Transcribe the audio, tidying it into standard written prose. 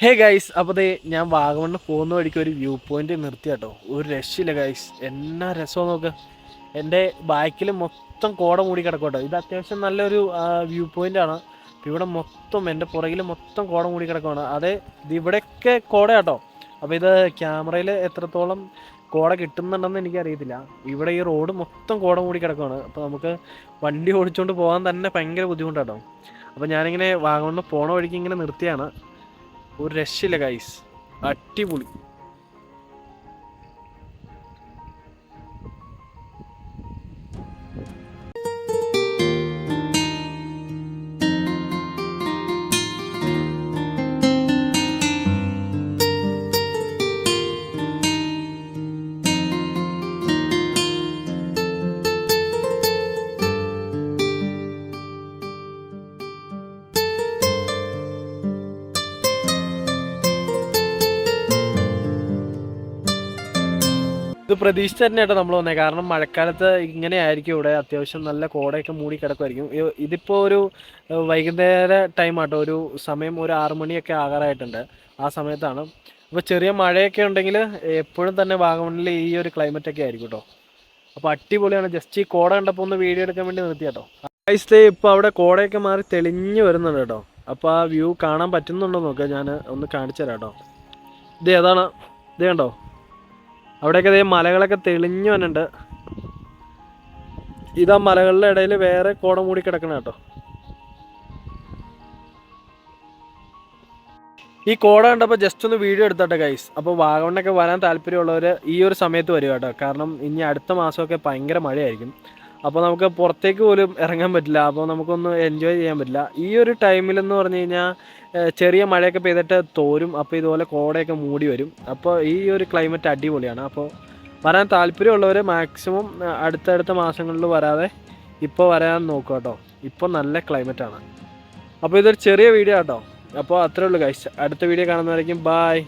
Hey guys, അപ്പോൾ ദേ ഞാൻ വാഗമണ്ണ് പോകുന്ന വഴിക്ക് ഒരു വ്യൂ പോയിന്റ് നിർത്തി കേട്ടോ. ഒരു രക്ഷയില്ല ഗൈസ്, എന്നാ രസം നോക്ക്. എൻ്റെ ബാക്കിൽ മൊത്തം കോട മൂടി കിടക്കോട്ടോ. ഇത് അത്യാവശ്യം നല്ലൊരു വ്യൂ പോയിന്റ് ആണ്. അപ്പോൾ ഇവിടെ മൊത്തം എൻ്റെ പുറകിൽ മൊത്തം കോട മൂടി കിടക്കുവാണ്. അതെ, ഇത് ഇവിടെയൊക്കെ കോട കേട്ടോ. അപ്പോൾ ഇത് ക്യാമറയിൽ എത്രത്തോളം കോട കിട്ടുന്നുണ്ടെന്ന് എനിക്കറിയത്തില്ല. ഇവിടെ ഈ റോഡ് മൊത്തം കോട മൂടി കിടക്കുവാണ്. അപ്പോൾ നമുക്ക് വണ്ടി ഓടിച്ചുകൊണ്ട് പോകാൻ തന്നെ ഭയങ്കര ബുദ്ധിമുട്ടാട്ടോ. അപ്പോൾ ഞാനിങ്ങനെ വാഗമണ്ണ് പോണ വഴിക്ക് ഇങ്ങനെ നിർത്തിയാണ്. ഒരു രക്ഷയില്ല ഗൈസ്, അടിപൊളി. ഇത് പ്രതീക്ഷിച്ച് തന്നെയാട്ടോ നമ്മൾ വന്നത്. കാരണം മഴക്കാലത്ത് ഇങ്ങനെ ആയിരിക്കും ഇവിടെ, അത്യാവശ്യം നല്ല കോടയൊക്കെ മൂടി കിടക്കുമായിരിക്കും. ഇതിപ്പോൾ ഒരു വൈകുന്നേര ടൈം ആട്ടോ, ഒരു സമയം ഒരു 6 മണിയൊക്കെ ആകാറായിട്ടുണ്ട്. ആ സമയത്താണ്. അപ്പോൾ ചെറിയ മഴയൊക്കെ ഉണ്ടെങ്കിൽ എപ്പോഴും തന്നെ വാഗമണ്ണിൽ ഈ ഒരു ക്ലൈമറ്റ് ഒക്കെ ആയിരിക്കും കേട്ടോ. അപ്പോൾ അടിപൊളിയാണ്. ജസ്റ്റ് ഈ കോട കണ്ടപ്പോൾ ഒന്ന് വീഡിയോ എടുക്കാൻ വേണ്ടി നിർത്തി കേട്ടോ. ഐസ് ഇപ്പോൾ അവിടെ കോടയൊക്കെ മാറി തെളിഞ്ഞ് വരുന്നുണ്ട് കേട്ടോ. അപ്പോൾ ആ വ്യൂ കാണാൻ പറ്റുന്നുണ്ടോ നോക്കുക, ഞാൻ ഒന്ന് കാണിച്ചു തരാം കേട്ടോ. ഇത് ഏതാണ്, ഇത് കണ്ടോ, അവിടെയൊക്കെ അതേ മലകളൊക്കെ തെളിഞ്ഞു വന്നുണ്ട്. ഇതാ മലകളുടെ ഇടയിൽ വേറെ കോട മൂടി കിടക്കണം കേട്ടോ. ഈ കോട കണ്ടപ്പോൾ ജസ്റ്റ് ഒന്ന് വീഡിയോ എടുത്തോട്ടെ ഗൈസ്. അപ്പോൾ വാഗമണ്ണൊക്കെ വരാൻ താല്പര്യമുള്ളവർ ഈ ഒരു സമയത്ത് വരിക കേട്ടോ. കാരണം ഇനി അടുത്ത മാസമൊക്കെ ഭയങ്കര മഴയായിരിക്കും. അപ്പോൾ നമുക്ക് പുറത്തേക്ക് പോലും ഇറങ്ങാൻ പറ്റില്ല. അപ്പോൾ നമുക്കൊന്ന് എൻജോയ് ചെയ്യാൻ പറ്റില്ല. ഈ ഒരു ടൈമിലെന്ന് പറഞ്ഞു കഴിഞ്ഞാൽ ചെറിയ മഴയൊക്കെ പെയ്തിട്ട് തോരും. അപ്പോൾ ഇതുപോലെ കോടയൊക്കെ മൂടി വരും. അപ്പോൾ ഈ ഒരു ക്ലൈമറ്റ് അടിപൊളിയാണ്. അപ്പോൾ വരാൻ താല്പര്യമുള്ളവർ മാക്സിമം അടുത്തടുത്ത മാസങ്ങളിൽ വരാതെ ഇപ്പോൾ വരാൻ നോക്കുക കേട്ടോ. ഇപ്പോൾ നല്ല ക്ലൈമറ്റാണ്. അപ്പോൾ ഇതൊരു ചെറിയ വീഡിയോ കേട്ടോ. അപ്പോൾ അത്രേ ഉള്ളൂ ഗൈസ്. അടുത്ത വീഡിയോ കാണുന്നവരേക്കും ബായ്.